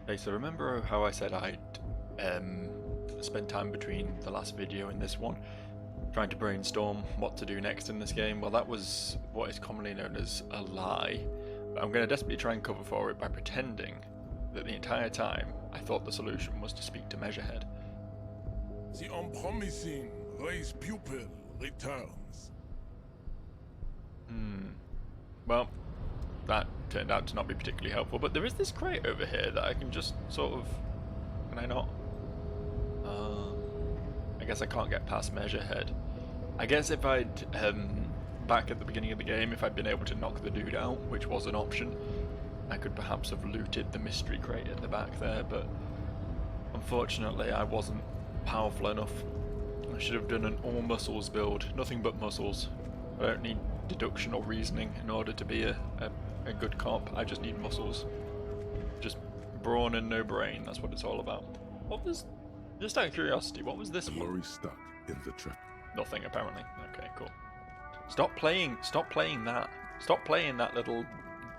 Hey, so remember how I said I'd spend time between the last video and this one trying to brainstorm what to do next in this game? Well, that was what is commonly known as a lie. But I'm going to desperately try and cover for it by pretending that the entire time I thought the solution was to speak to Measurehead. The unpromising race pupil returns. Well, that turned out to not be particularly helpful, but there is this crate over here that I can just sort of... Can I not? I guess I can't get past Measurehead. I guess if I'd, back at the beginning of the game, if I'd been able to knock the dude out, which was an option, I could perhaps have looted the mystery crate at the back there, but unfortunately I wasn't powerful enough. I should have done an all muscles build, nothing but muscles. I don't need deduction or reasoning in order to be a good cop. I just need muscles. Just brawn and no brain, that's what it's all about. What was, just out of curiosity, what was this The one? lorry stuck in the trap. Nothing, apparently. Okay, cool. Stop playing that. Stop playing that little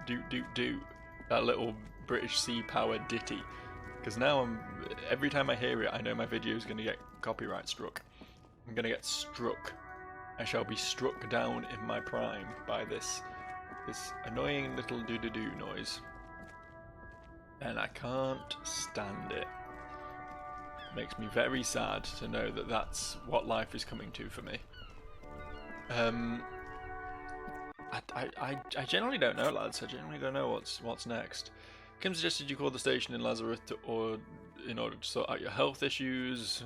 doot, that little British Sea Power ditty. Because now every time I hear it, I know my video is going to get copyright struck. I'm going to get struck. I shall be struck down in my prime by this annoying little doo-doo-doo noise. And I can't stand it. Makes me very sad to know that that's what life is coming to for me. I generally don't know, lads. I generally don't know what's next. Kim suggested you call the station in Lazarus or in order to sort out your health issues.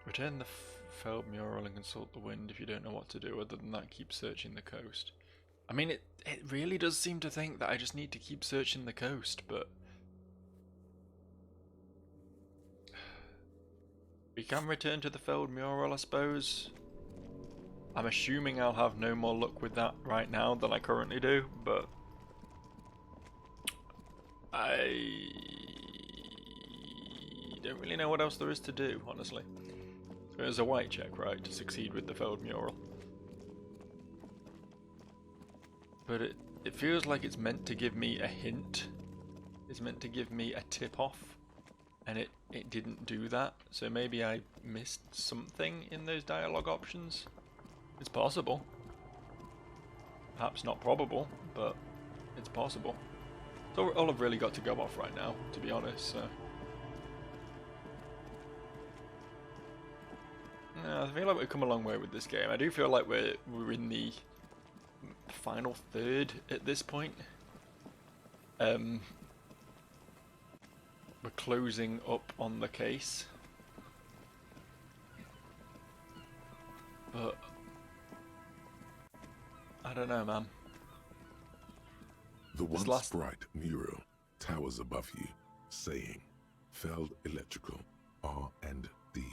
Return the failed mural and consult the wind if you don't know what to do. Other than that, keep searching the coast. I mean, it really does seem to think that I just need to keep searching the coast, but we can return to the failed mural, I suppose. I'm assuming I'll have no more luck with that right now than I currently do, but I don't really know what else there is to do, honestly. There's a white check, right, to succeed with the failed mural. But it feels like it's meant to give me a hint. It's meant to give me a tip-off. And it didn't do that. So maybe I missed something in those dialogue options. It's possible. Perhaps not probable, but it's possible. So all I've really got to go off right now, to be honest, so... I feel like we've come a long way with this game. I do feel like we're in the final third at this point. We're closing up on the case. But I don't know, man. The This once last- bright mural towers above you, saying, "Failed electrical, R&D.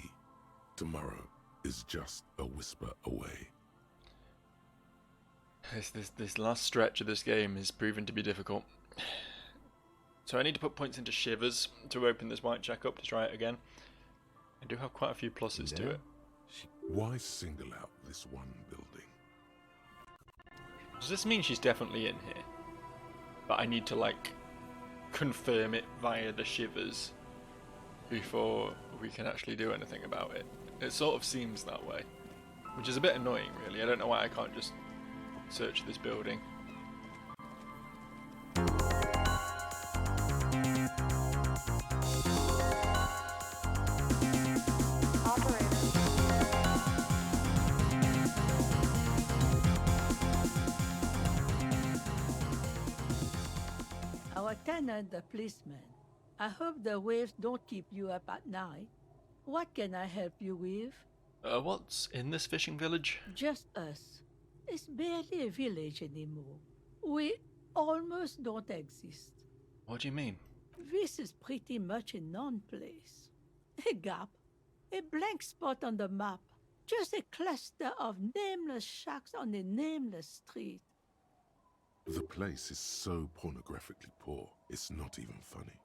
Tomorrow is just a whisper away." This last stretch of this game is proven to be difficult. So I need to put points into shivers to open this white check up to try it again. I do have quite a few pluses to it. Why single out this one building? Does this mean she's definitely in here? But I need to, like, confirm it via the shivers before we can actually do anything about it. It sort of seems that way. Which is a bit annoying, really. I don't know why I can't just search this building. Our tenant, the policeman. I hope the waves don't keep you up at night. What can I help you with? What's in this fishing village? Just us. It's barely a village anymore. We almost don't exist. What do you mean? This is pretty much a non-place. A gap. A blank spot on the map. Just a cluster of nameless shacks on a nameless street. The place is so pornographically poor, it's not even funny.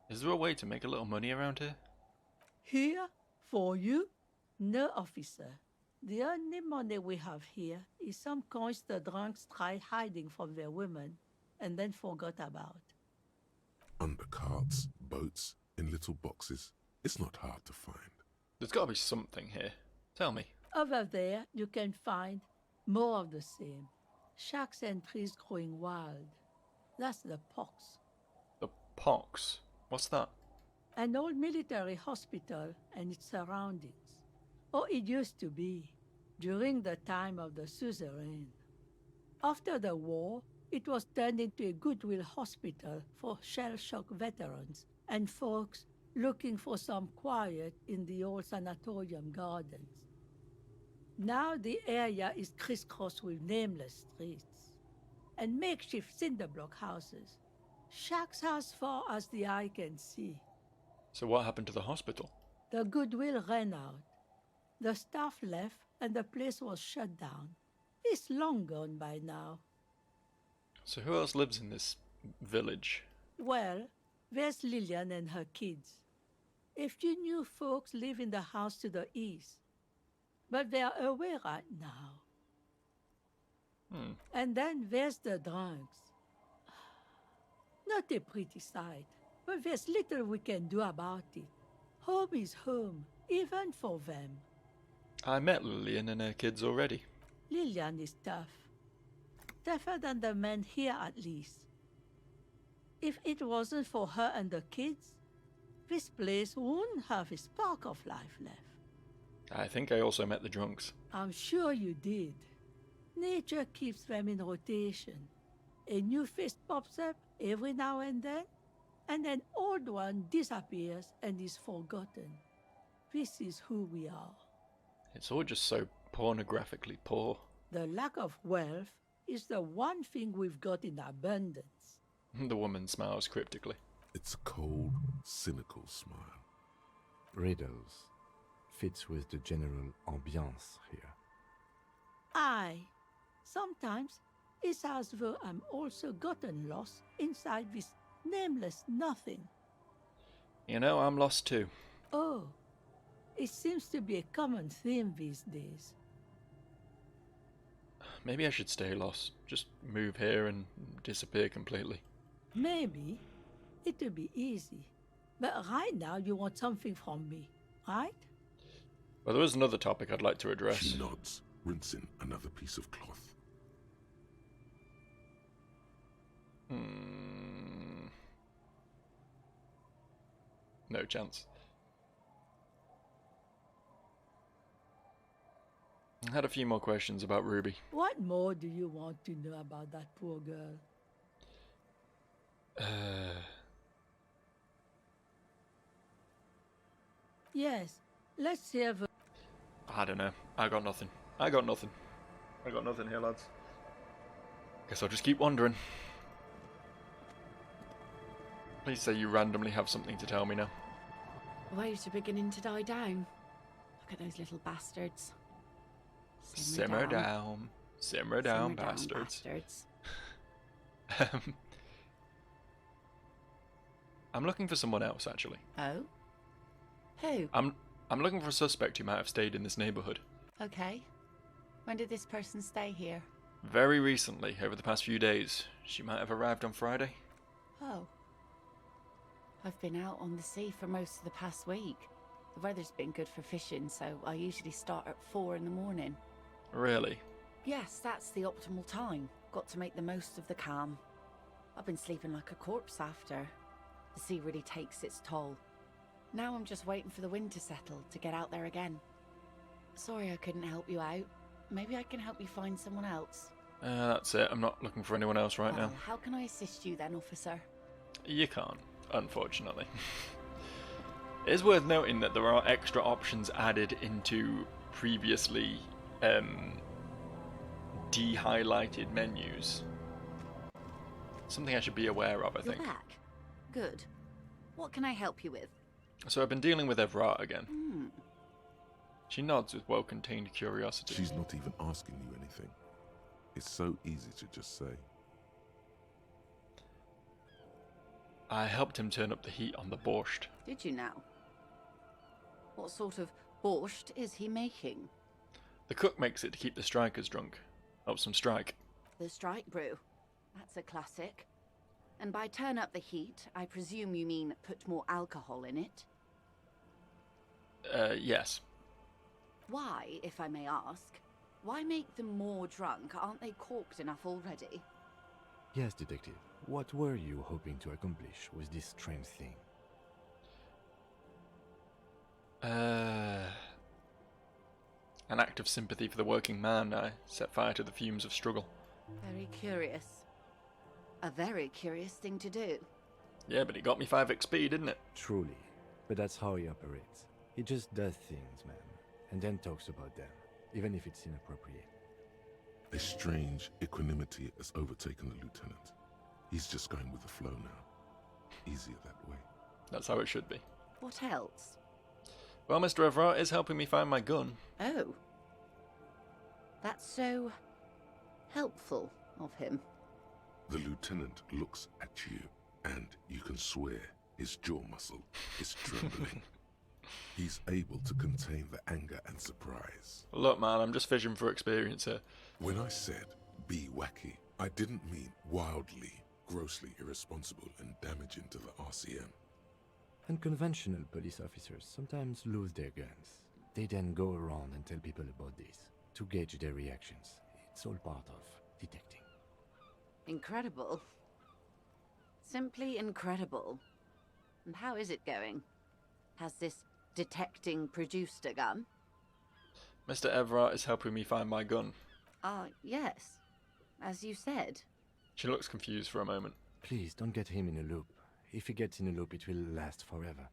Is there a way to make a little money around here? Here? For you? No, officer. The only money we have here is some coins the drunks tried hiding from their women and then forgot about. Under carts, boats, in little boxes. It's not hard to find. There's got to be something here. Tell me. Over there, you can find more of the same. Shacks and trees growing wild. That's the pox. The pox? What's that? An old military hospital and its surroundings. Or it used to be, during the time of the suzerain. After the war, it was turned into a goodwill hospital for shell-shock veterans and folks looking for some quiet in the old sanatorium gardens. Now the area is crisscrossed with nameless streets and makeshift cinderblock houses, shacks as far as the eye can see. So what happened to the hospital? The goodwill ran out. The staff left and the place was shut down. It's long gone by now. So who else lives in this village? Well, there's Lillian and her kids. A few new folks live in the house to the east, but they're away right now. And then there's the drunks. Not a pretty sight, but there's little we can do about it. Home is home, even for them. I met Lillian and her kids already. Lillian is tough. Tougher than the men here, at least. If it wasn't for her and the kids, this place wouldn't have a spark of life left. I think I also met the drunks. I'm sure you did. Nature keeps them in rotation. A new face pops up every now and an old one disappears and is forgotten. This is who we are. It's all just so pornographically poor. The lack of wealth is the one thing we've got in abundance. The woman smiles cryptically. It's a cold, cynical smile. Riddles fits with the general ambiance here. Aye. Sometimes it's as though I'm also gotten lost inside this nameless nothing. You know, I'm lost too. Oh, it seems to be a common theme these days. Maybe I should stay lost. Just move here and disappear completely. Maybe. It would be easy. But right now you want something from me, right? Well, there was another topic I'd like to address. She nods, rinsing another piece of cloth. No chance. I had a few more questions about Ruby. What more do you want to know about that poor girl? Yes, let's hear the... I don't know. I got nothing. I got nothing here, lads. Guess I'll just keep wandering. Please say you randomly have something to tell me now. Waves are beginning to die down. Look at those little bastards. Simmer down. Simmer down, bastards. I'm looking for someone else, actually. Oh? Who? I'm looking for a suspect who might have stayed in this neighbourhood. Okay. When did this person stay here? Very recently, over the past few days. She might have arrived on Friday. Oh. I've been out on the sea for most of the past week. The weather's been good for fishing, so I usually start at 4 in the morning. Really? Yes, that's the optimal time. Got to make the most of the calm. I've been sleeping like a corpse after. The sea really takes its toll. Now I'm just waiting for the wind to settle to get out there again. Sorry I couldn't help you out. Maybe I can help you find someone else. That's it. I'm not looking for anyone else right now. How can I assist you then, officer? You can't, unfortunately. It is worth noting that there are extra options added into previously de-highlighted menus. Something I should be aware of, I think. You're back. Good. What can I help you with? So I've been dealing with Evrat again. She nods with well-contained curiosity. She's not even asking you anything. It's so easy to just say. I helped him turn up the heat on the borscht. Did you now? What sort of borscht is he making? The cook makes it to keep the strikers drunk. Helps them strike. The strike brew. That's a classic. And by turn up the heat, I presume you mean put more alcohol in it? Yes. Why, if I may ask? Why make them more drunk? Aren't they corked enough already? Yes, Detective. What were you hoping to accomplish with this strange thing? An act of sympathy for the working man. I set fire to the fumes of struggle. Very curious. A very curious thing to do. Yeah, but it got me 5 XP, didn't it? Truly. But that's how he operates. He just does things, man. And then talks about them, even if it's inappropriate. A strange equanimity has overtaken the lieutenant. He's just going with the flow now. Easier that way. That's how it should be. What else? Well, Mr. Everard is helping me find my gun. Oh. That's so helpful of him. The lieutenant looks at you, and you can swear his jaw muscle is trembling. He's able to contain the anger and surprise. Look, man, I'm just fishing for experience here. When I said be wacky, I didn't mean wildly, grossly irresponsible and damaging to the RCM. Unconventional police officers sometimes lose their guns. They then go around and tell people about this, to gauge their reactions. It's all part of detecting. Incredible. Simply incredible. And how is it going? Has this detecting produced a gun? Mr. Everard is helping me find my gun. Yes. As you said. She looks confused for a moment. Please, don't get him in a loop. If he gets in a loop, it will last forever.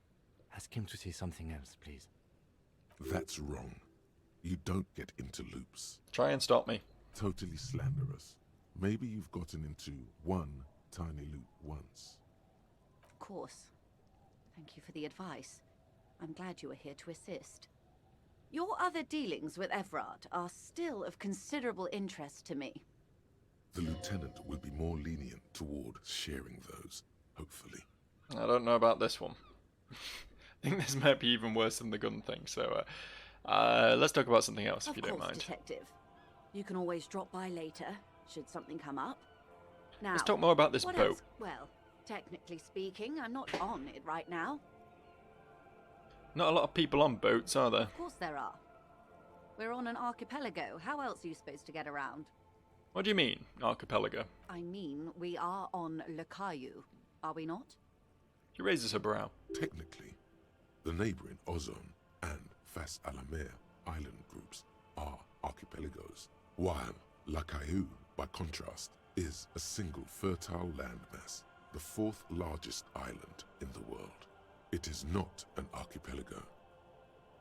Ask him to say something else, please. That's wrong. You don't get into loops. Try and stop me. Totally slanderous. Maybe you've gotten into one tiny loop once. Of course. Thank you for the advice. I'm glad you were here to assist. Your other dealings with Everard are still of considerable interest to me. The lieutenant will be more lenient toward sharing those, hopefully. I don't know about this one. I think this might be even worse than the gun thing, so let's talk about something else if you don't mind. Of course, Detective. You can always drop by later, should something come up. Now, Let's talk more about this what boat. else? Well, technically speaking, I'm not on it right now. Not a lot of people on boats, are there? Of course there are. We're on an archipelago. How else are you supposed to get around? What do you mean, archipelago? I mean, we are on Le Caillou, are we not? She raises her brow. Technically, the neighboring Ozone and Fas Alamer island groups are archipelagos, while La Caillou, by contrast, is a single fertile landmass, the 4th largest island in the world. It is not an archipelago.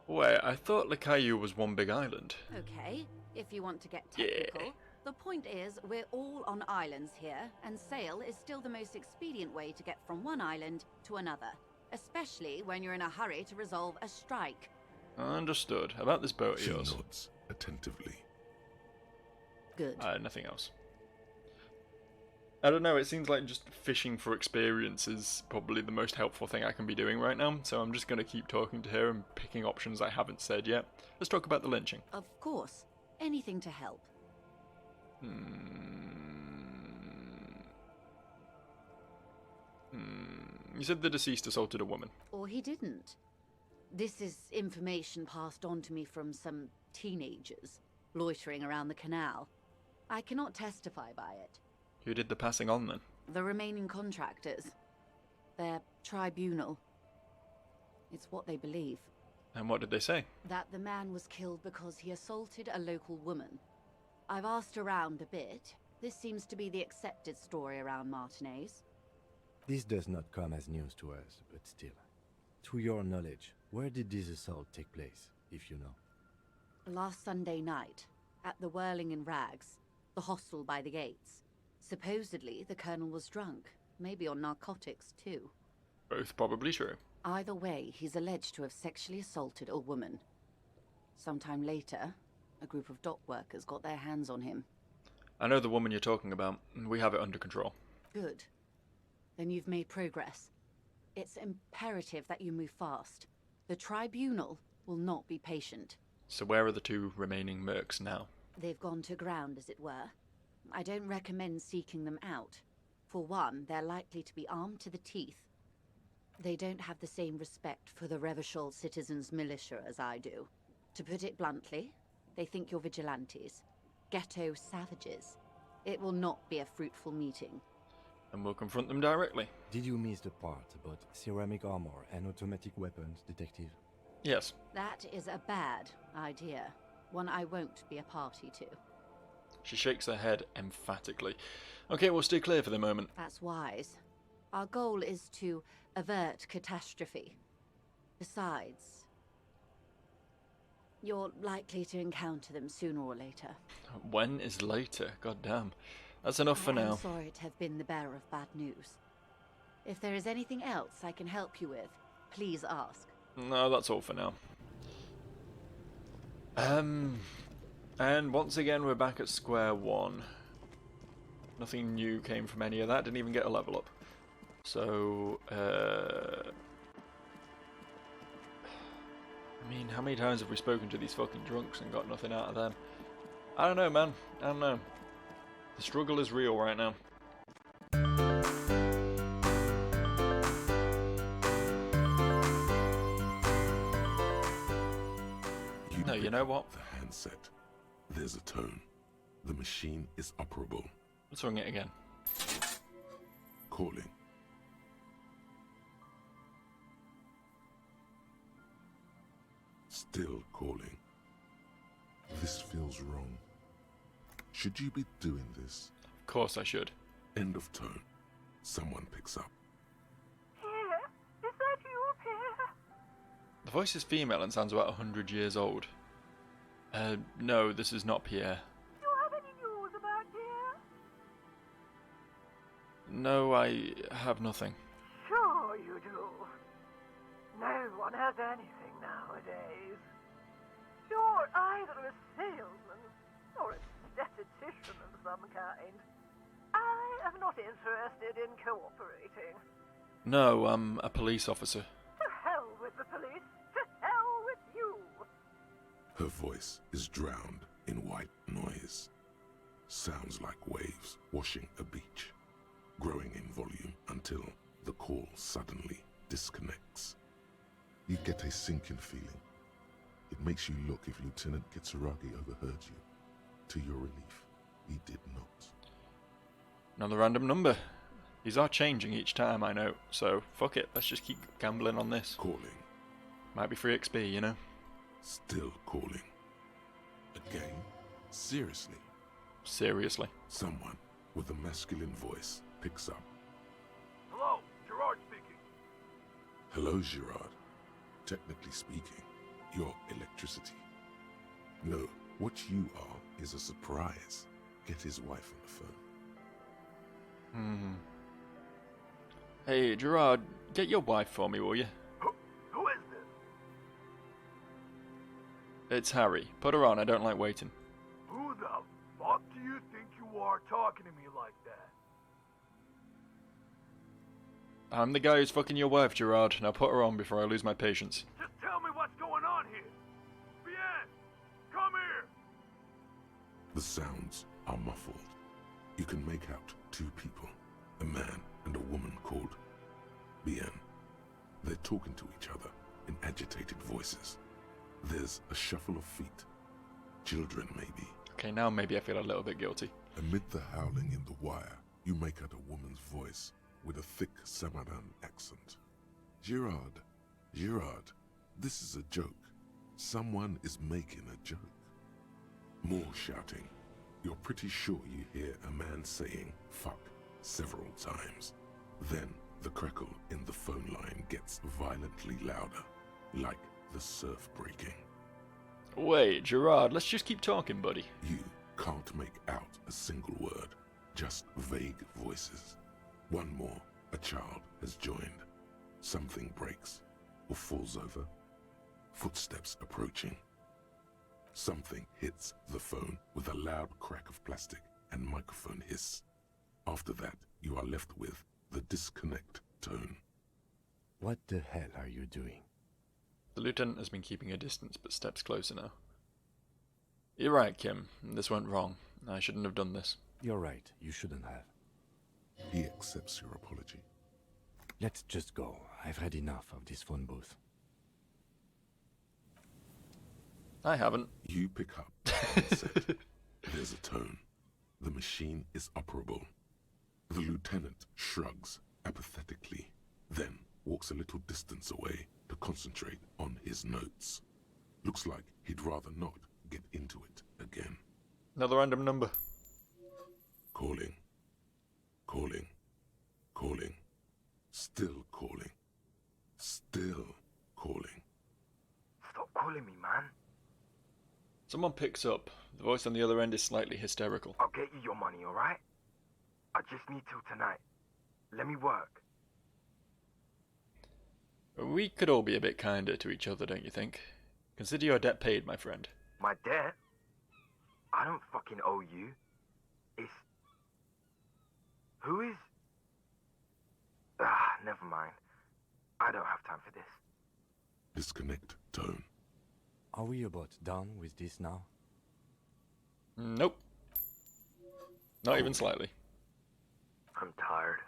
Wait, I thought Le Caillou was one big island. Okay, if you want to get technical. Yeah. The point is, we're all on islands here, and sail is still the most expedient way to get from one island to another, especially when you're in a hurry to resolve a strike. Understood. About this boat of She yours. nods attentively. Good. Nothing else. I don't know, it seems like just fishing for experience is probably the most helpful thing I can be doing right now, so I'm just going to keep talking to her and picking options I haven't said yet. Let's talk about the lynching. Of course. Anything to help. You said the deceased assaulted a woman. Or he didn't. This is information passed on to me from some teenagers loitering around the canal. I cannot testify by it. Who did the passing on then? The remaining contractors. Their tribunal. It's what they believe. And what did they say? That the man was killed because he assaulted a local woman. I've asked around a bit. This seems to be the accepted story around Martinez. This does not come as news to us, but still. To your knowledge, where did this assault take place, if you know? Last Sunday night, at the Whirling in Rags, the hostel by the gates. Supposedly, the colonel was drunk, maybe on narcotics too. Both probably true. Either way, he's alleged to have sexually assaulted a woman. Sometime later, a group of dock workers got their hands on him. I know the woman you're talking about, and we have it under control. Good. Then you've made progress. It's imperative that you move fast. The tribunal will not be patient. So where are the 2 remaining mercs now? They've gone to ground, as it were. I don't recommend seeking them out. For one, they're likely to be armed to the teeth. They don't have the same respect for the Revachol citizens' militia as I do. To put it bluntly, they think you're vigilantes. Ghetto savages. It will not be a fruitful meeting. And we'll confront them directly. Did you miss the part about ceramic armor and automatic weapons, Detective? Yes. That is a bad idea. One I won't be a party to. She shakes her head emphatically. Okay, we'll stay clear for the moment. That's wise. Our goal is to avert catastrophe. Besides, you're likely to encounter them sooner or later. When is later? God damn. That's enough for now. I'm sorry to have been the bearer of bad news. If there is anything else I can help you with, please ask. No, that's all for now. And once again we're back at square one. Nothing new came from any of that, didn't even get a level up. So, I mean, how many times have we spoken to these fucking drunks and got nothing out of them? I don't know, man. I don't know. The struggle is real right now. No, you know what? The handset. There's a tone. The machine is operable. Let's ring it again. Calling. Still calling. This feels wrong. Should you be doing this? Of course I should. End of tone. Someone picks up. Pierre? Is that you, Pierre? The voice is female and sounds about 100 years old. No, this is not Pierre. Do you have any news about Pierre? No, I have nothing. Sure you do. No one has anything nowadays. You're either a salesman or a statistician of some kind. I am not interested in cooperating. No, I'm a police officer. To hell with the police. To hell with you. Her voice is drowned in white noise. Sounds like waves washing a beach, growing in volume until the call suddenly disconnects. You get a sinking feeling. It makes you look if Lieutenant Kitsuragi overheard you. To your relief, he did not. Another random number. These are changing each time, I know, so fuck it, let's just keep gambling on this. Calling. Might be free XP, you know? Still calling. Again? Seriously? Seriously. Someone with a masculine voice picks up. Hello, Gerard speaking. Hello, Gerard. Technically speaking, you're electricity. No, what you are is a surprise. Get his wife on the phone. Hey, Gerard, get your wife for me, will you? Who is this? It's Harry. Put her on, I don't like waiting. Who the fuck do you think you are talking to me like that? I'm the guy who's fucking your wife, Gerard. Now put her on before I lose my patience. Just tell me what's going on here. Bien, come here. The sounds are muffled. You can make out 2 people, a man and a woman called Bien. They're talking to each other in agitated voices. There's a shuffle of feet. Children, maybe. Okay, now maybe I feel a little bit guilty. Amid the howling in the wire, you make out a woman's voice with a thick Samaran accent. Gerard, Gerard, this is a joke. Someone is making a joke. More shouting. You're pretty sure you hear a man saying fuck several times. Then the crackle in the phone line gets violently louder, like the surf breaking. Wait, Gerard, let's just keep talking, buddy. You can't make out a single word, just vague voices. One more, a child has joined. Something breaks or falls over. Footsteps approaching. Something hits the phone with a loud crack of plastic and microphone hiss. After that, you are left with the disconnect tone. What the hell are you doing? The lieutenant has been keeping a distance, but steps closer now. You're right, Kim. This went wrong. I shouldn't have done this. You're right, you shouldn't have. He accepts your apology. Let's just go. I've had enough of this phone booth. I haven't. You pick up the handset. There's a tone. The machine is operable. The lieutenant shrugs apathetically, then walks a little distance away to concentrate on his notes. Looks like he'd rather not get into it again. Another random number. Calling. Calling. Calling. Still calling. Still calling. Stop calling me, man. Someone picks up. The voice on the other end is slightly hysterical. I'll get you your money, alright? I just need till tonight. Let me work. We could all be a bit kinder to each other, don't you think? Consider your debt paid, my friend. My debt? I don't fucking owe you. It's... Who is... never mind. I don't have time for this. Disconnect tone. Are we about done with this now? Nope. Not even slightly. I'm tired.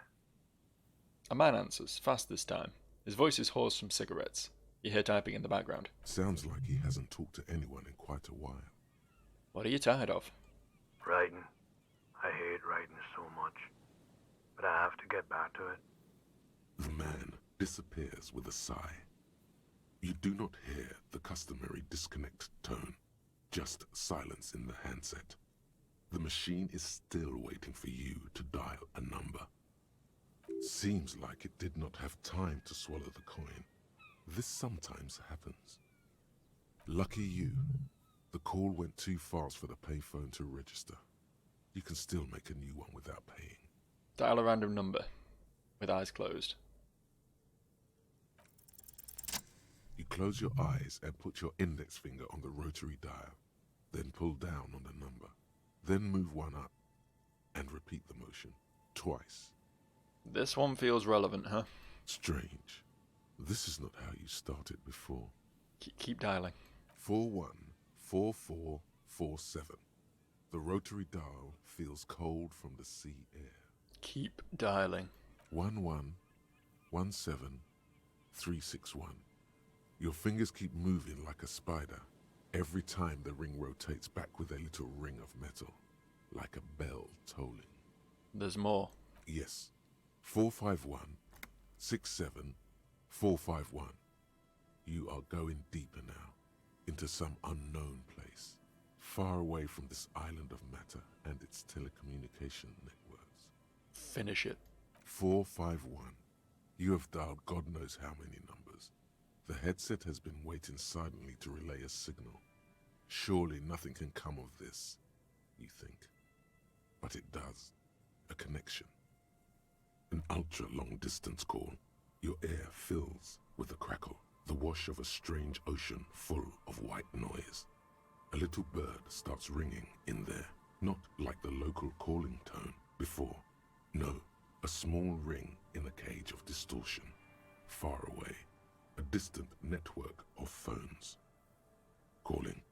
A man answers, fast this time. His voice is hoarse from cigarettes. You hear typing in the background. Sounds like he hasn't talked to anyone in quite a while. What are you tired of? Writing. I hate writing so much. But I have to get back to it. The man disappears with a sigh. You do not hear the customary disconnect tone, just silence in the handset. The machine is still waiting for you to dial a number. Seems like it did not have time to swallow the coin. This sometimes happens. Lucky you. The call went too fast for the payphone to register. You can still make a new one without paying. Dial a random number, with eyes closed. You close your eyes and put your index finger on the rotary dial. Then pull down on the number. Then move one up. And repeat the motion. Twice. This one feels relevant, huh? Strange. This is not how you started before. Keep dialing. 414447. The rotary dial feels cold from the sea air. Keep dialing. 1117361. Your fingers keep moving like a spider. Every time the ring rotates back with a little ring of metal, like a bell tolling. There's more. Yes. 451-67451. You are going deeper now, into some unknown place, far away from this island of matter and its telecommunication networks. Finish it. 451. You have dialed God knows how many numbers. The headset has been waiting silently to relay a signal. Surely nothing can come of this, you think. But it does. A connection. An ultra-long distance call. Your air fills with the crackle, the wash of a strange ocean full of white noise. A little bird starts ringing in there, not like the local calling tone before. No, a small ring in a cage of distortion, far away. A distant network of phones. Calling.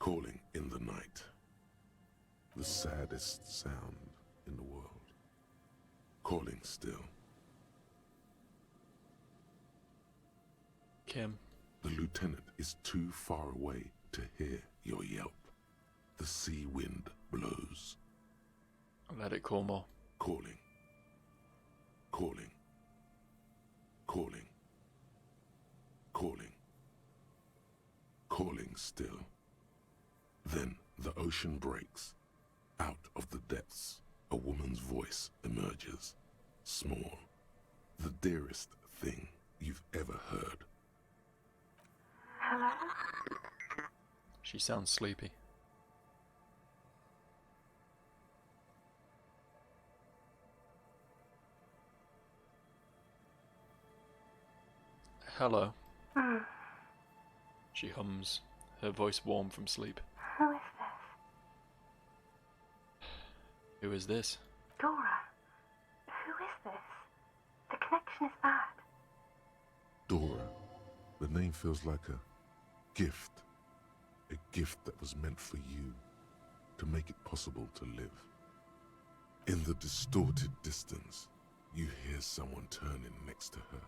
Calling in the night. The saddest sound in the world. Calling still. Kim. The lieutenant is too far away to hear your yelp. The sea wind blows. Let it call more. Calling. Calling. Calling. Calling. Calling still. Then the ocean breaks. Out of the depths, a woman's voice emerges. Small. The dearest thing you've ever heard. Hello? She sounds sleepy. Hello. She hums, her voice warm from sleep. Who is this? Who is this? Dora. Who is this? The connection is bad. Dora. The name feels like a gift. A gift that was meant for you, to make it possible to live. In the distorted distance, you hear someone turning next to her.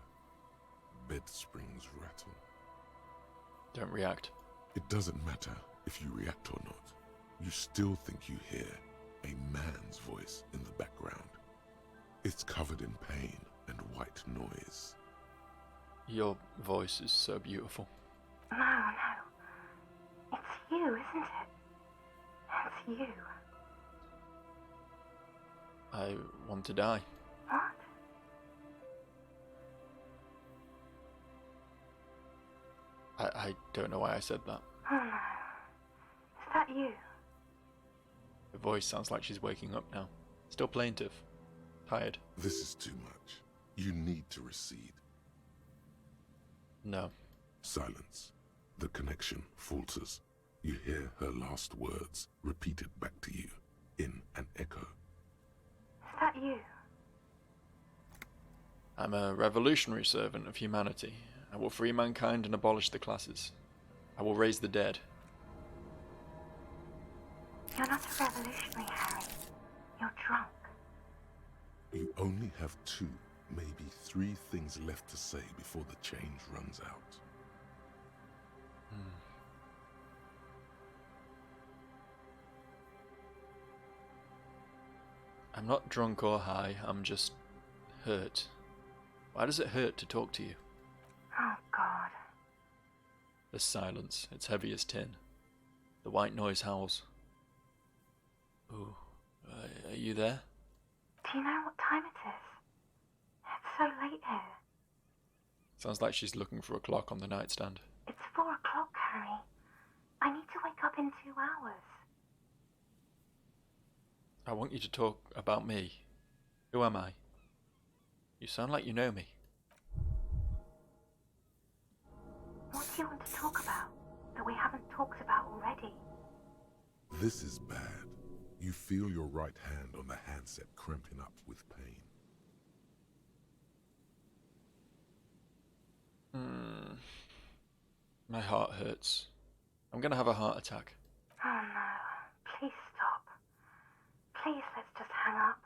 Bed springs rattle. Don't react. It doesn't matter if you react or not. You still think you hear a man's voice in the background. It's covered in pain and white noise. Your voice is so beautiful. No, no. It's you, isn't it? It's you. I want to die. What? I don't know why I said that. Oh no. Is that you? Her voice sounds like she's waking up now. Still plaintive. Tired. This is too much. You need to recede. No. Silence. The connection falters. You hear her last words repeated back to you in an echo. Is that you? I'm a revolutionary servant of humanity. I will free mankind and abolish the classes. I will raise the dead. You're not a revolutionary, Harry. You're drunk. You only have 2, maybe 3 things left to say before the change runs out. I'm not drunk or high, I'm just hurt. Why does it hurt to talk to you? Oh, God. There's silence. It's heavy as tin. The white noise howls. Ooh, are you there? Do you know what time it is? It's so late here. Sounds like she's looking for a clock on the nightstand. It's 4 o'clock, Harry. I need to wake up in 2 hours. I want you to talk about me. Who am I? You sound like you know me. What do you want to talk about that we haven't talked about already? This is bad. You feel your right hand on the handset cramping up with pain. My heart hurts. I'm gonna have a heart attack. Oh no, please stop. Please, let's just hang up.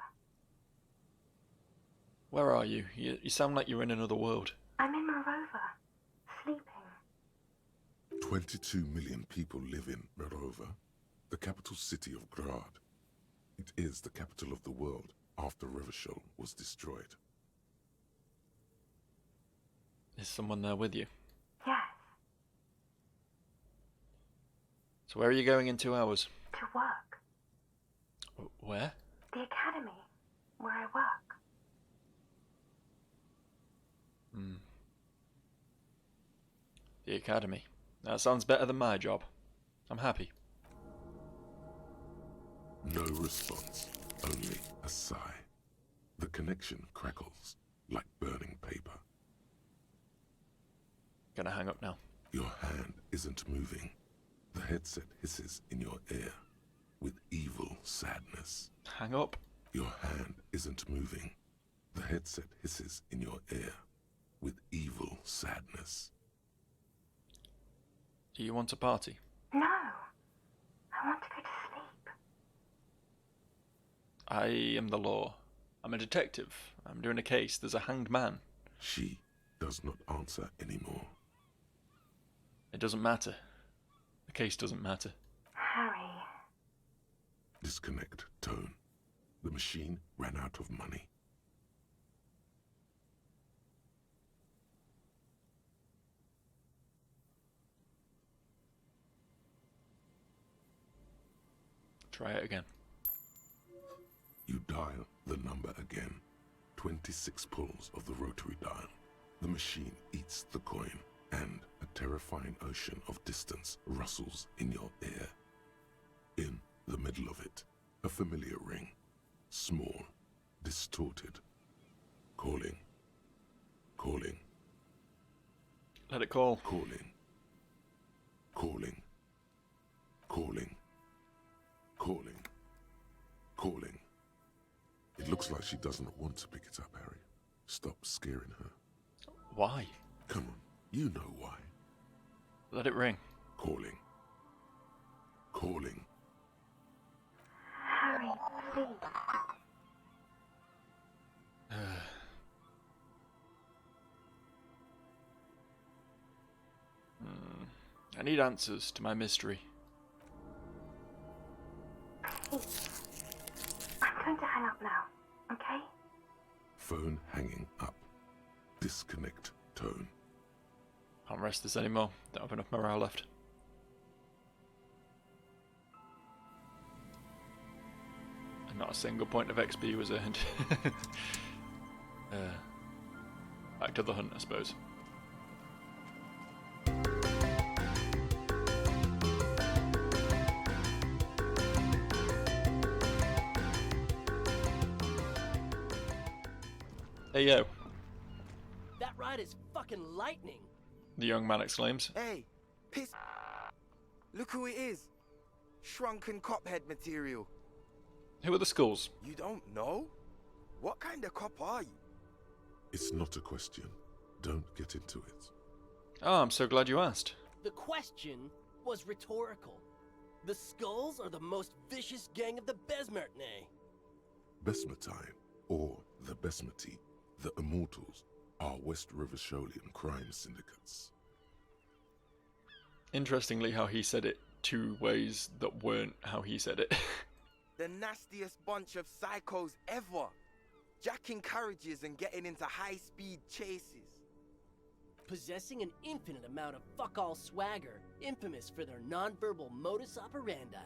Where are you? You sound like you're in another world. I'm in my rover, sleeping. 22 million people live in Merova, the capital city of Grad. It is the capital of the world after Revachol was destroyed. Is someone there with you? Yes, So where are you going in 2 hours? to work. Where? The academy, where I work. The academy. That sounds better than my job. I'm happy. No response, only a sigh. The connection crackles like burning paper. Gonna hang up now. Your hand isn't moving. The headset hisses in your ear with evil sadness. Hang up? Your hand isn't moving. The headset hisses in your ear with evil sadness. Do you want a party? No, I want to go to sleep. I am the law. I'm a detective. I'm doing a case. There's a hanged man. She does not answer anymore. It doesn't matter. The case doesn't matter. Harry, Disconnect tone. The machine ran out of money. Try it again. You dial the number again. 26 pulls of the rotary dial. The machine eats the coin, and a terrifying ocean of distance rustles in your ear. In the middle of it, a familiar ring. Small, distorted. Calling. Calling. Let it call. Calling. Calling. Calling. Calling. Calling. It looks like she doesn't want to pick it up, Harry. Stop scaring her. Why? Come on, you know why. Let it ring. Calling. calling. Harry, please. I need answers to my mystery. Please. I'm going to hang up now, okay? Phone hanging up. Disconnect tone. Can't rest this anymore. Don't have enough morale left. And not a single point of XP was earned. Back to the hunt, I suppose. Hey yo, That ride is fucking lightning. the young man exclaims. Hey, piss. Look who it is. Shrunken cophead material. Who are the skulls? You don't know? What kind of cop are you? It's not a question. Don't get into it. Oh, I'm so glad you asked. The question was rhetorical. The Skulls are the most vicious gang of the Besmertne. Besmatine, or the Besmati, the Immortals, are West River Sholian crime syndicates. Interestingly, how he said it two ways that weren't how he said it. The nastiest bunch of psychos ever. Jacking carriages and getting into high-speed chases. Possessing an infinite amount of fuck-all swagger, infamous for their non-verbal modus operandi.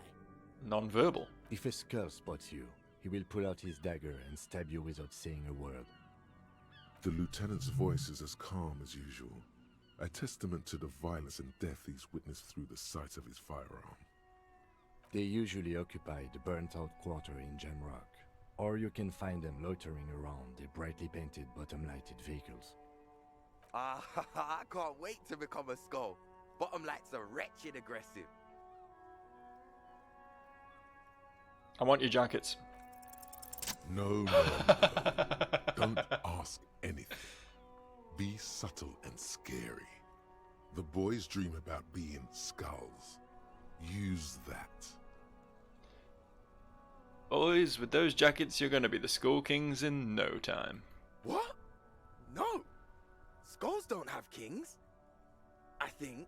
Non-verbal. If a skull spots you, he will pull out his dagger and stab you without saying a word. The lieutenant's voice is as calm as usual, a testament to the violence and death he's witnessed through the sight of his firearm. They usually occupy the burnt-out quarter in Jamrock, or you can find them loitering around their brightly painted bottom-lighted vehicles. Ah, I can't wait to become a skull. Bottom lights are wretched aggressive. I want your jackets. No, no. Don't ask anything. Be subtle and scary. The boys dream about being skulls. Use that. Boys, with those jackets, you're going to be the Skull Kings in no time. What? No. Skulls don't have kings. I think.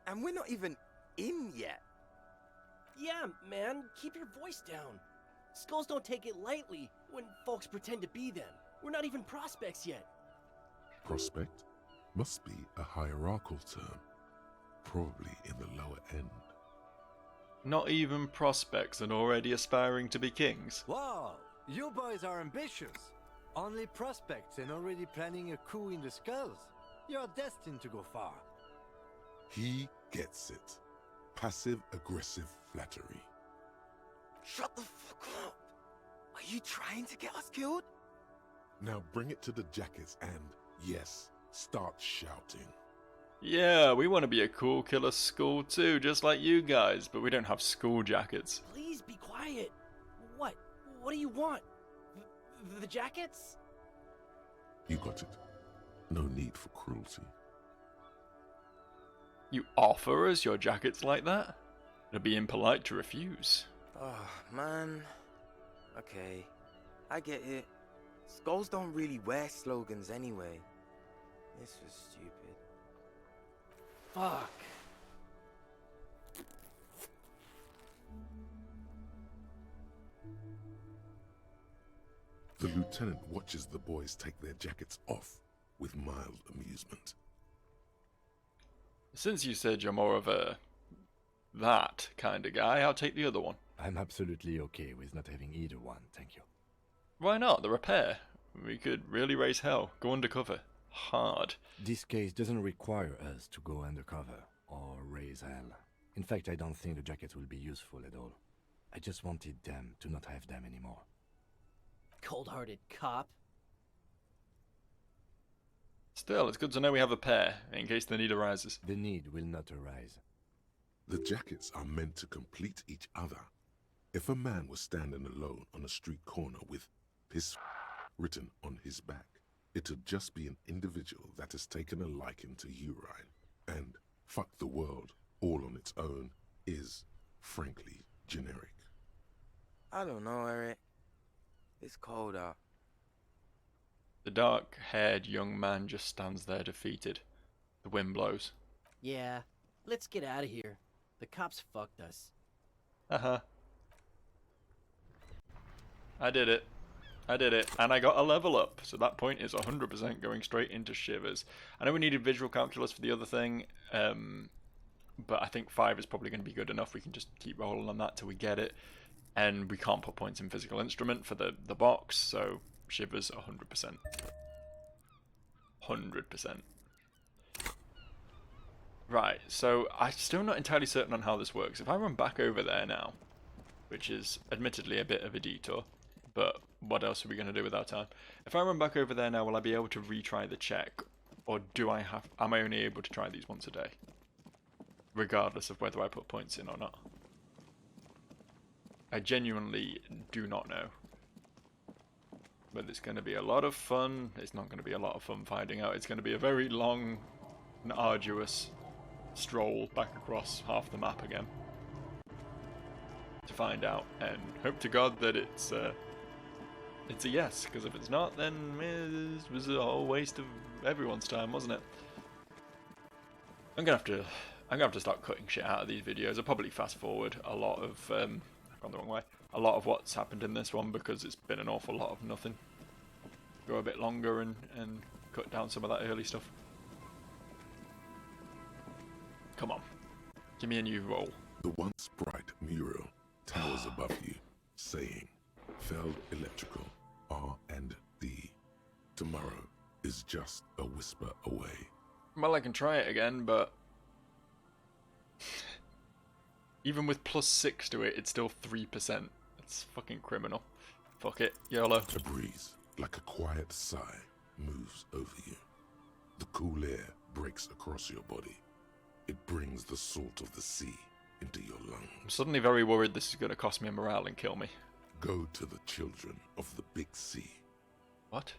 And we're not even in yet. Yeah, man, keep your voice down. Skulls don't take it lightly when folks pretend to be them. We're not even prospects yet. Prospect must be a hierarchical term. Probably in the lower end. Not even prospects and already aspiring to be kings. Wow, you boys are ambitious. Only prospects and already planning a coup in the Skulls. You're destined to go far. He gets it. Passive-aggressive flattery. Shut the fuck up. Are you trying to get us killed? Now bring it to the jackets and, yes, start shouting. Yeah, we want to be a cool killer skull too, just like you guys, but we don't have skull jackets. Please be quiet. What? What do you want? The jackets? You got it. No need for cruelty. You offer us your jackets like that? It'd be impolite to refuse. Oh, man. Okay, I get it. Skulls don't really wear slogans anyway. This was stupid. Fuck. The lieutenant watches the boys take their jackets off with mild amusement. Since you said you're more of that kind of guy, I'll take the other one. I'm absolutely okay with not having either one, thank you. Why not? The repair. We could really raise hell. Go undercover. Hard. This case doesn't require us to go undercover or raise hell. In fact, I don't think the jackets will be useful at all. I just wanted them to not have them anymore. Cold-hearted cop. Still, it's good to know we have a pair, in case the need arises. The need will not arise. The jackets are meant to complete each other. If a man was standing alone on a street corner with piss written on his back, it'd just be an individual that has taken a liking to urine. And fuck the world, all on its own, is frankly generic. I don't know, Eric. It's cold out. The dark-haired young man just stands there defeated. The wind blows. Yeah, let's get out of here. The cops fucked us. Uh-huh. I did it. And I got a level up. So that point is 100% going straight into Shivers. I know we needed visual calculus for the other thing, but I think 5 is probably going to be good enough. We can just keep rolling on that till we get it. And we can't put points in physical instrument for the box, so Shivers 100%. 100%. Right, so I'm still not entirely certain on how this works. If I run back over there now, which is admittedly a bit of a detour, but what else are we going to do with our time? If I run back over there now, will I be able to retry the check? Or am I only able to try these once a day? Regardless of whether I put points in or not. I genuinely do not know. But it's going to be a lot of fun. It's not going to be a lot of fun finding out. It's going to be a very long and arduous stroll back across half the map again. To find out. And hope to God that it's a yes. Because if it's not, then it was a whole waste of everyone's time, wasn't it? I'm going to have to start cutting shit out of these videos. I'll probably fast forward a lot of... I've gone the wrong way. A lot of what's happened in this one because it's been an awful lot of nothing. Go a bit longer and cut down some of that early stuff. Come on. Give me a new roll. The once bright mural towers above you, saying, Feld Electrical, R&D. Tomorrow is just a whisper away. Well, I can try it again, but... even with +6 to it, it's still 3%. It's fucking criminal. Fuck it, YOLO. A breeze, like a quiet sigh, moves over you. The cool air breaks across your body. It brings the salt of the sea into your lungs. I'm suddenly very worried this is going to cost me a morale and kill me. Go to the children of the big sea. What?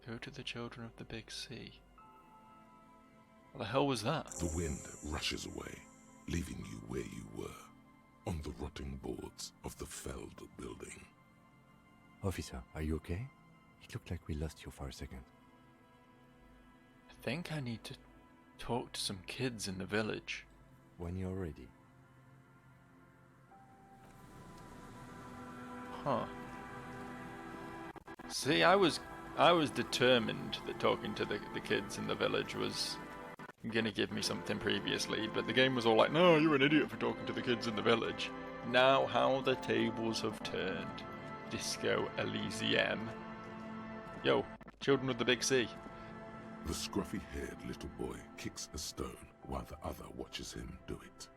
Go to the children of the big sea. What the hell was that? The wind rushes away, leaving you where you were, on the rotting boards of the Feld building. Officer, are you okay? It looked like we lost you for a second. I think I need to talk to some kids in the village. When you're ready. Huh. See, I was determined that talking to the kids in the village was gonna give me something previously, but the game was all like, no, you're an idiot for talking to the kids in the village. Now how the tables have turned. Disco Elysium. Yo, children of the big sea. The scruffy-haired little boy kicks a stone while the other watches him do it.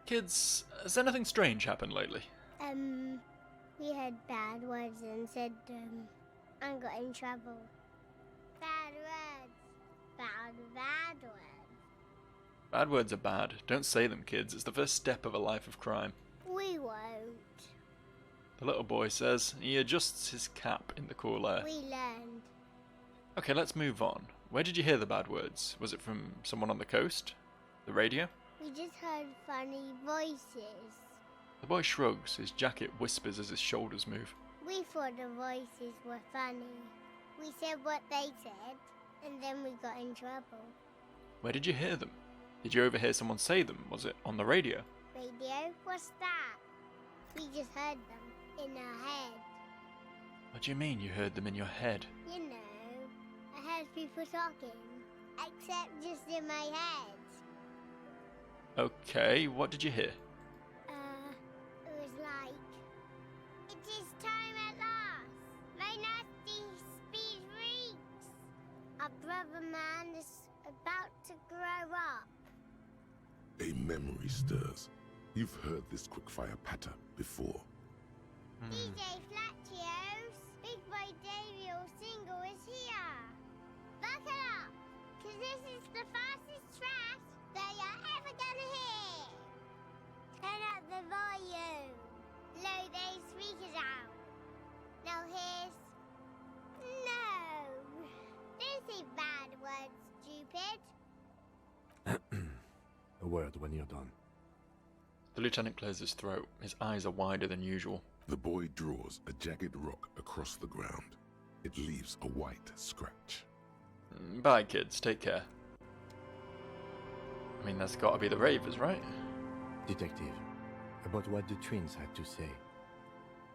Kids, has anything strange happened lately? We had bad words and said, and got in trouble. Bad words. Bad words. Bad words are bad. Don't say them, kids. It's the first step of a life of crime. We won't. The little boy says. He adjusts his cap in the cool air. We learned. Okay, let's move on. Where did you hear the bad words? Was it from someone on the coast? The radio? We just heard funny voices. The boy shrugs. His jacket whispers as his shoulders move. We thought the voices were funny. We said what they said, and then we got in trouble. Where did you hear them? Did you overhear someone say them? Was it on the radio? Radio? What's that? We just heard them in our head. What do you mean you heard them in your head? You know, I heard people talking, except just in my head. Okay, what did you hear? It was like, it is time at last. My nasty speed reeks. Our brother man is about to grow up. A memory stirs. You've heard this quickfire patter before. DJ Flatio's Big Boy Daniel single is here. Buckle up, cause this is the fastest track that you're ever gonna hear. Turn up the volume. Blow those speakers out. Now here's... No. Don't say bad words, stupid. A word when you're done. The lieutenant clears his throat. His eyes are wider than usual. The boy draws a jagged rock across the ground. It leaves a white scratch. Bye, kids. Take care. I mean, that's gotta be the Ravers, right? Detective, about what the twins had to say.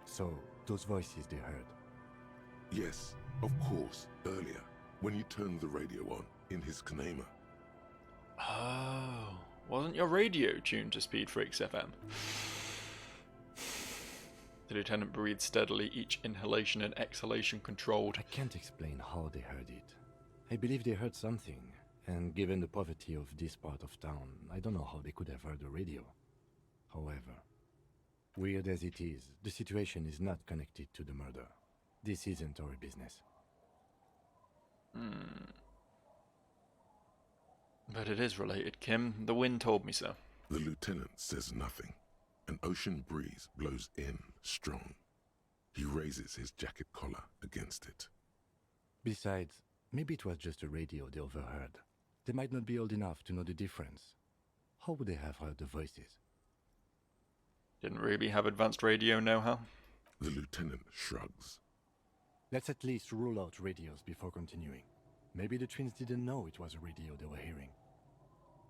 So, those voices they heard. Yes, of course, earlier, when you turned the radio on in his Kanema. Oh, wasn't your radio tuned to Speed Freaks FM? The lieutenant breathed steadily, each inhalation and exhalation controlled. I can't explain how they heard it. I believe they heard something, and given the poverty of this part of town, I don't know how they could have heard the radio. However, weird as it is, the situation is not connected to the murder. This isn't our business. But it is related, Kim. The wind told me so. The lieutenant says nothing. An ocean breeze blows in strong. He raises his jacket collar against it. Besides, maybe it was just a radio they overheard. They might not be old enough to know the difference. How would they have heard the voices? Didn't really have advanced radio know-how. The lieutenant shrugs. Let's at least rule out radios before continuing. Maybe the twins didn't know it was a radio they were hearing.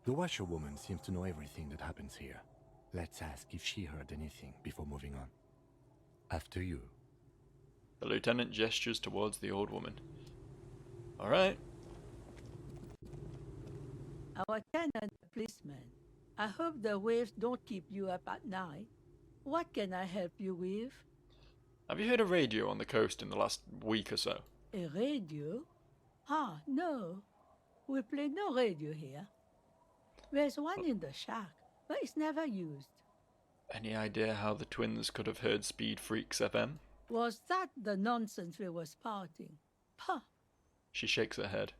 The washerwoman seems to know everything that happens here. Let's ask if she heard anything before moving on. After you. The lieutenant gestures towards the old woman. All right. Our tenant, policeman. I hope the waves don't keep you up at night. What can I help you with? Have you heard a radio on the coast in the last week or so? A radio? Ah, no. We play no radio here. There's one in the shack, but it's never used. Any idea how the twins could have heard Speed Freaks FM? Was that the nonsense we were spouting? Pah! She shakes her head.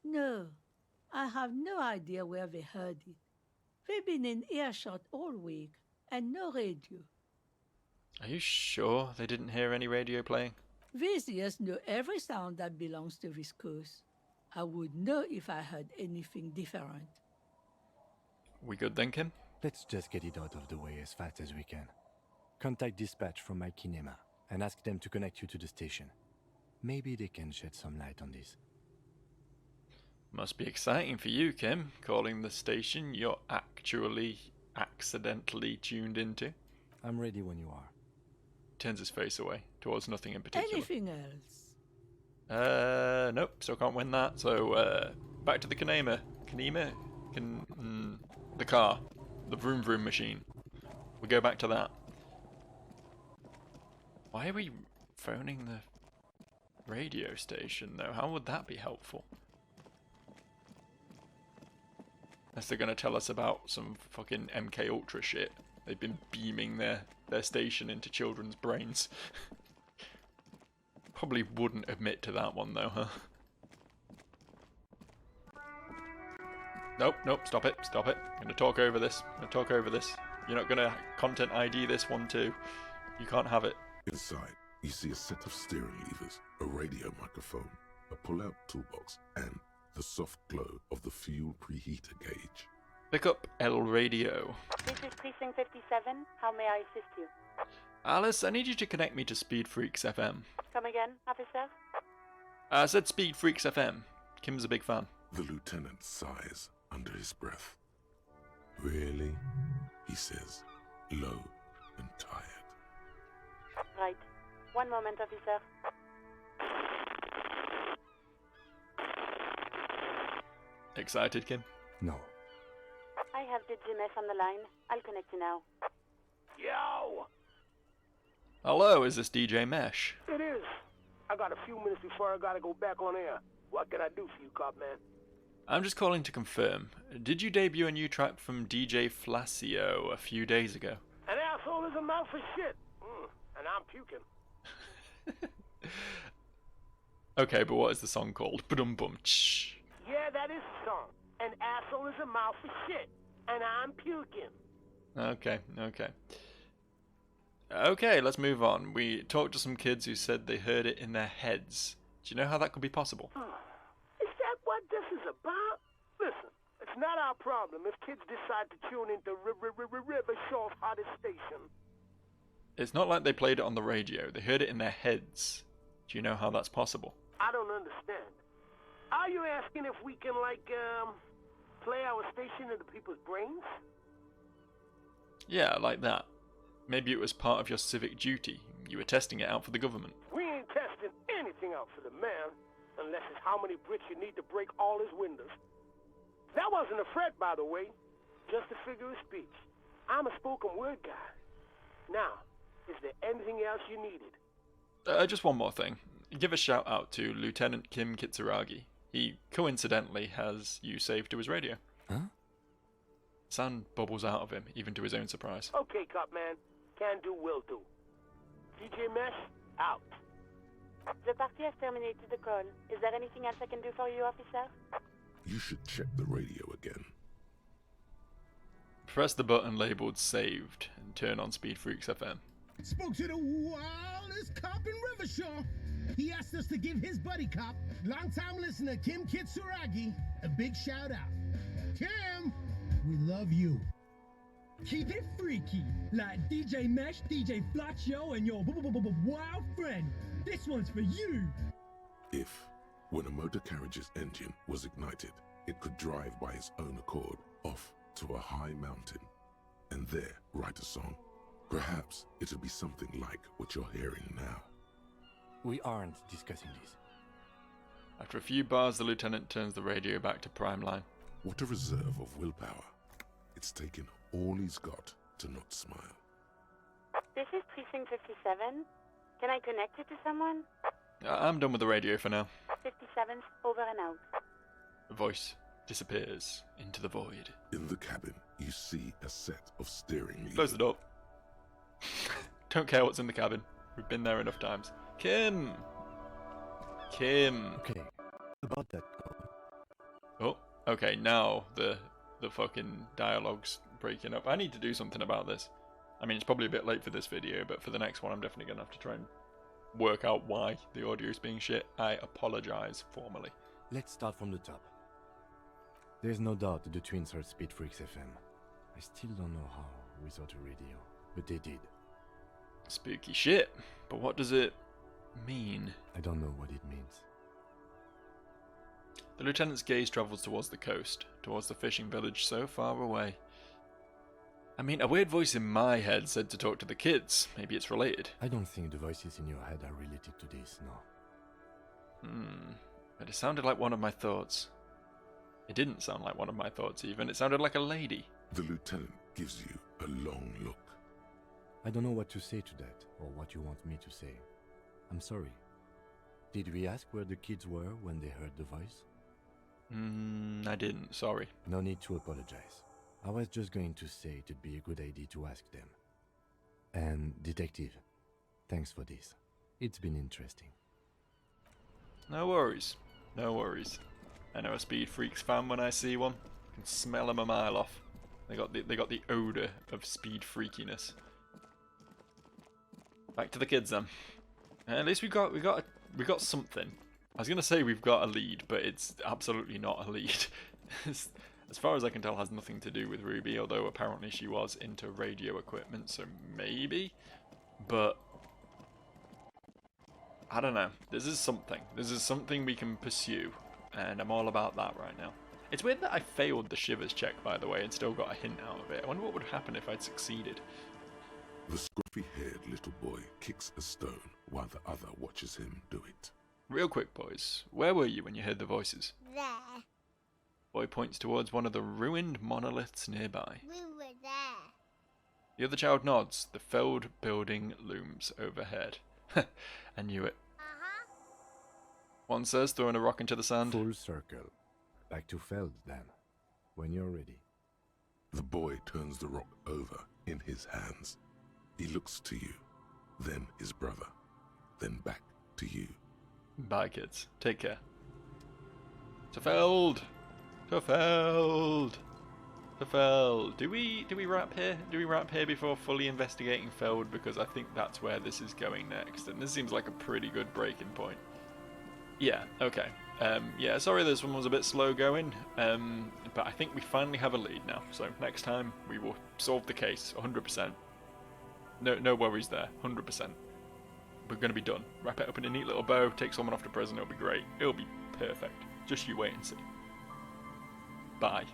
No, I have no idea where they heard it. They've been in earshot all week, and no radio. Are you sure they didn't hear any radio playing? These ears know every sound that belongs to this coast. I would know if I heard anything different. We good then, Kim? Let's just get it out of the way as fast as we can. Contact dispatch from my kinema and ask them to connect you to the station. Maybe they can shed some light on this. Must be exciting for you, Kim, calling the station you're actually accidentally tuned into. I'm ready when you are. Turns his face away, towards nothing in particular. Anything else? Nope, still can't win that. So, back to the Kanema. The car. The vroom vroom machine. We go back to that. Why are we phoning the radio station, though? How would that be helpful? Unless they're going to tell us about some fucking MK Ultra shit. They've been beaming their station into children's brains. Probably wouldn't admit to that one, though, huh? Nope, stop it. I'm gonna talk over this. You're not gonna content ID this one too. You can't have it. Inside, you see a set of steering levers, a radio microphone, a pull-out toolbox, and the soft glow of the fuel preheater gauge. Pick up El Radio. This is Precinct 57. How may I assist you? Alice, I need you to connect me to Speed Freaks FM. Come again, officer? I said Speed Freaks FM. Kim's a big fan. The lieutenant sighs under his breath. Really? He says, low and tired. Right. One moment, officer. Excited, Kim? No. I have the GMS on the line. I'll connect you now. Yo! Hello, is this DJ Mesh? It is. I got a few minutes before I gotta go back on air. What can I do for you, cop man? I'm just calling to confirm. Did you debut a new track from DJ Flacio a few days ago? An asshole is a mouth for shit. And I'm puking. Okay, but what is the song called? Ba-dum-bum. Shh. Yeah, that is the song. An asshole is a mouth for shit. And I'm puking. Okay, let's move on. We talked to some kids who said they heard it in their heads. Do you know how that could be possible? Is that what this is about? Listen, it's not our problem if kids decide to tune into River Shore's hottest station. It's not like they played it on the radio. They heard it in their heads. Do you know how that's possible? I don't understand. Are you asking if we can, play our station into people's brains? Yeah, like that. Maybe it was part of your civic duty. You were testing it out for the government. We ain't testing anything out for the man, unless it's how many bricks you need to break all his windows. That wasn't a threat, by the way. Just a figure of speech. I'm a spoken word guy. Now, is there anything else you needed? Just one more thing. Give a shout out to Lieutenant Kim Kitsuragi. He coincidentally has you saved to his radio. Huh? Sound bubbles out of him, even to his own surprise. Okay, cop man. Can do, will do. DJ Mesh, out. The party has terminated the call. Is there anything else I can do for you, officer? You should check the radio again. Press the button labelled saved and turn on Speed Freaks FM. Spoke to the wildest cop in Rivershore. He asked us to give his buddy cop, longtime listener Kim Kitsuragi, a big shout out. Kim, we love you. Keep it freaky, like DJ Mesh, DJ Flacho, and your wild friend. This one's for you. If, when a motor carriage's engine was ignited, it could drive by its own accord off to a high mountain, and there write a song, perhaps it'll be something like what you're hearing now. We aren't discussing this. After a few bars, the lieutenant turns the radio back to prime line. What a reserve of willpower. It's taken all he's got to not smile. This is Precinct 57. Can I connect you to someone? I'm done with the radio for now. 57's over and out. The voice disappears into the void. In the cabin, you see a set of steering wheels. Close the door. Don't care what's in the cabin. We've been there enough times. Kim! Kim! Okay, about that call. Oh, okay, now the fucking dialogue's breaking up. I need to do something about this. I mean, it's probably a bit late for this video, but for the next one I'm definitely going to have to try and work out why the audio's being shit. I apologise formally. Let's start from the top. There's no doubt that the twins heard Speed Freaks FM. I still don't know how without a radio, but they did. Spooky shit, but what does it mean? I don't know what it means. The lieutenant's gaze travels towards the coast, towards the fishing village so far away. I mean, a weird voice in my head said to talk to the kids. Maybe it's related. I don't think the voices in your head are related to this, no. But it sounded like one of my thoughts. It didn't sound like one of my thoughts even. It sounded like a lady. The lieutenant gives you a long look. I don't know what to say to that, or what you want me to say. I'm sorry. Did we ask where the kids were when they heard the voice? I didn't, sorry. No need to apologize. I was just going to say it'd be a good idea to ask them. And, Detective, thanks for this. It's been interesting. No worries. No worries. I know a Speed Freaks fan when I see one. I can smell them a mile off. They got the odour of speed freakiness. Back to the kids then. At least we got something. I was gonna say we've got a lead, but it's absolutely not a lead. As far as I can tell, has nothing to do with Ruby, although apparently she was into radio equipment, so maybe. But I don't know. This is something. This is something we can pursue, and I'm all about that right now. It's weird that I failed the Shivers check, by the way, and still got a hint out of it. I wonder what would happen if I'd succeeded. The scruffy-haired little boy kicks a stone while the other watches him do it. Real quick, boys. Where were you when you heard the voices? There. Boy points towards one of the ruined monoliths nearby. We were there. The other child nods. The felled building looms overhead. I knew it. One says, throwing a rock into the sand. Full circle. Back to Feld, then. When you're ready. The boy turns the rock over in his hands. He looks to you, then his brother, then back to you. Bye, kids. Take care. To Feld! To Feld! To Feld! Do we wrap here? Do we wrap here before fully investigating Feld? Because I think that's where this is going next, and this seems like a pretty good breaking point. Yeah, okay. Yeah, sorry this one was a bit slow going, but I think we finally have a lead now. So next time we will solve the case 100%. No worries there, 100%. We're going to be done. Wrap it up in a neat little bow, take someone off to prison, it'll be great. It'll be perfect. Just you wait and see. Bye.